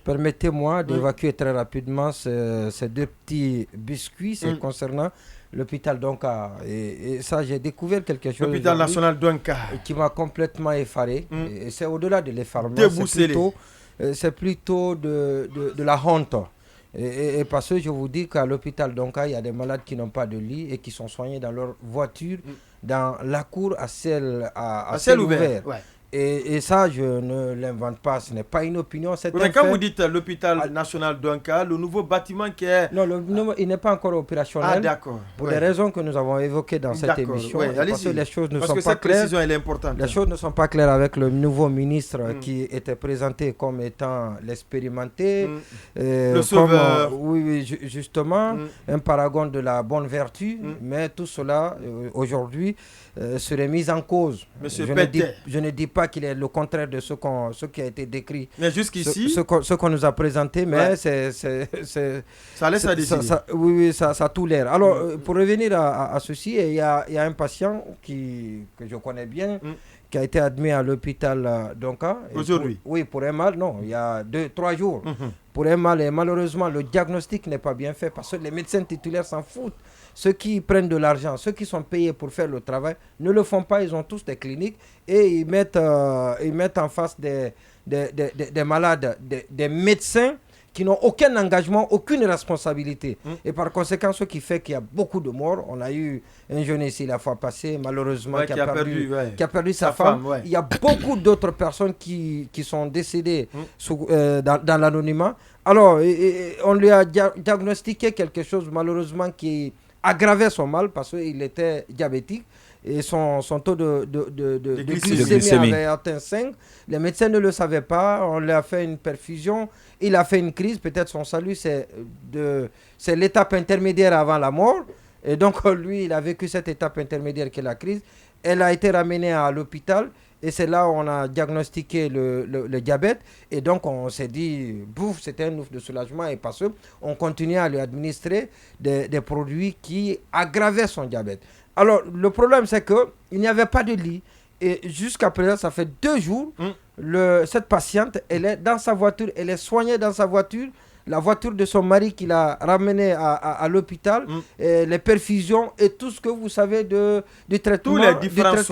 permettez-moi d'évacuer très rapidement ces deux petits biscuits. C'est concernant l'hôpital Donka. Et ça, j'ai découvert quelque chose. L'hôpital national Donka. Qui m'a complètement effaré. Et c'est au-delà de l'effarement. C'est plutôt de la honte. Et parce que je vous dis qu'à l'hôpital Donka, il y a des malades qui n'ont pas de lit et qui sont soignés dans leur voiture, dans la cour à ciel ouvert. Et ça, je ne l'invente pas, ce n'est pas une opinion. Mais quand vous dites l'hôpital national Donka, le nouveau bâtiment qui est... Non, il n'est pas encore opérationnel. Ah, d'accord. Pour des raisons que nous avons évoquées dans cette émission. Parce que les choses ne sont pas cette claires. précision, elle est importante. Les choses ne sont pas claires avec le nouveau ministre qui était présenté comme étant l'expérimenté. Le sauveur. Oui, justement, un paragon de la bonne vertu. Mais tout cela, aujourd'hui, serait mis en cause. Je ne dis pas qu'il est le contraire de ce qui a été décrit. Mais jusqu'ici... Ce qu'on nous a présenté, mais ça laisse à décider. Ça a tout l'air. Alors, pour revenir à ceci, il y a un patient que je connais bien, qui a été admis à l'hôpital Donka. Aujourd'hui? Pour un mal, non, il y a 2-3 jours. Pour un mal, et malheureusement, le diagnostic n'est pas bien fait parce que les médecins titulaires s'en foutent. Ceux qui prennent de l'argent, ceux qui sont payés pour faire le travail, ne le font pas. Ils ont tous des cliniques et ils mettent en face des malades, des médecins qui n'ont aucun engagement, aucune responsabilité. Et par conséquent, ce qui fait qu'il y a beaucoup de morts. On a eu un jeune ici la fois passée, malheureusement, qui a perdu sa femme. Il y a beaucoup d'autres personnes qui sont décédées dans l'anonymat. Alors, on lui a diagnostiqué quelque chose, malheureusement, qui aggravait son mal parce qu'il était diabétique. Et son taux de glycémie avait atteint 5. Les médecins ne le savaient pas. On lui a fait une perfusion. Il a fait une crise. Peut-être son salut, c'est l'étape intermédiaire avant la mort. Et donc, lui, il a vécu cette étape intermédiaire qui est la crise. Elle a été ramenée à l'hôpital. Et c'est là où on a diagnostiqué le diabète. Et donc, on s'est dit, bouf, c'était un ouf de soulagement. Et parce qu'on continuait à lui administrer des produits qui aggravaient son diabète. Alors, le problème, c'est qu'il n'y avait pas de lit. Et jusqu'à présent, ça fait 2 jours, cette patiente, elle est dans sa voiture, elle est soignée dans sa voiture. La voiture de son mari qui l'a ramenée à l'hôpital, les perfusions et tout ce que vous savez du traitement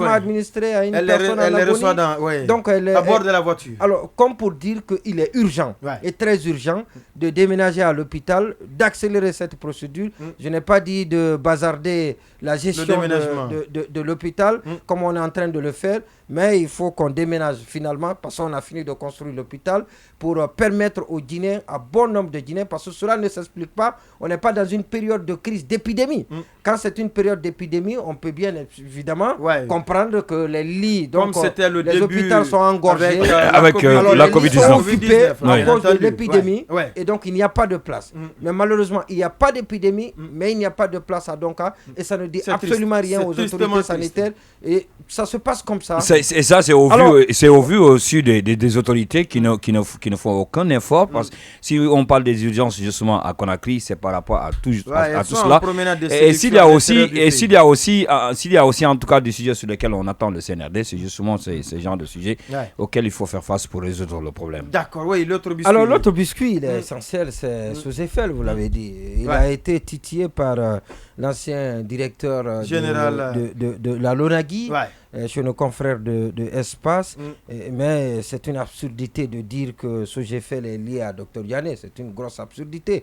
administré à une personne en agonie. Donc, à bord de la voiture. Alors, comme pour dire qu'il est urgent et très urgent de déménager à l'hôpital, d'accélérer cette procédure. Je n'ai pas dit de bazarder la gestion de l'hôpital comme on est en train de le faire, mais il faut qu'on déménage finalement parce qu'on a fini de construire l'hôpital pour permettre aux Guinéens, à bon nombre de Guinéens, parce que cela ne s'explique pas. On n'est pas dans une période de crise, d'épidémie. Quand c'est une période d'épidémie, on peut bien évidemment comprendre que les lits, donc les hôpitaux sont engorgés avec la Covid-19. Ils sont occupés à cause de l'épidémie et donc il n'y a pas de place. Mais malheureusement, il n'y a pas d'épidémie, mais il n'y a pas de place à Donka et ça ne dit absolument rien aux autorités sanitaires et ça se passe comme ça. Et ça, c'est au vu aussi des autorités qui ne font aucun effort. Parce que si on parle des urgences justement à Conakry, c'est par rapport à tout cela. Et s'il y a aussi en tout cas des sujets sur lesquels on attend le CNRD, c'est justement ce genre de sujets auxquels il faut faire face pour résoudre le problème. D'accord, l'autre biscuit. Alors l'autre biscuit, il est essentiel, c'est sous Eiffel, vous l'avez dit. Il a été titillé par l'ancien directeur général de la LONAGUI. Chez nos confrères de Espace, mais c'est une absurdité de dire que ce GFL est lié à Dr Yané, c'est une grosse absurdité.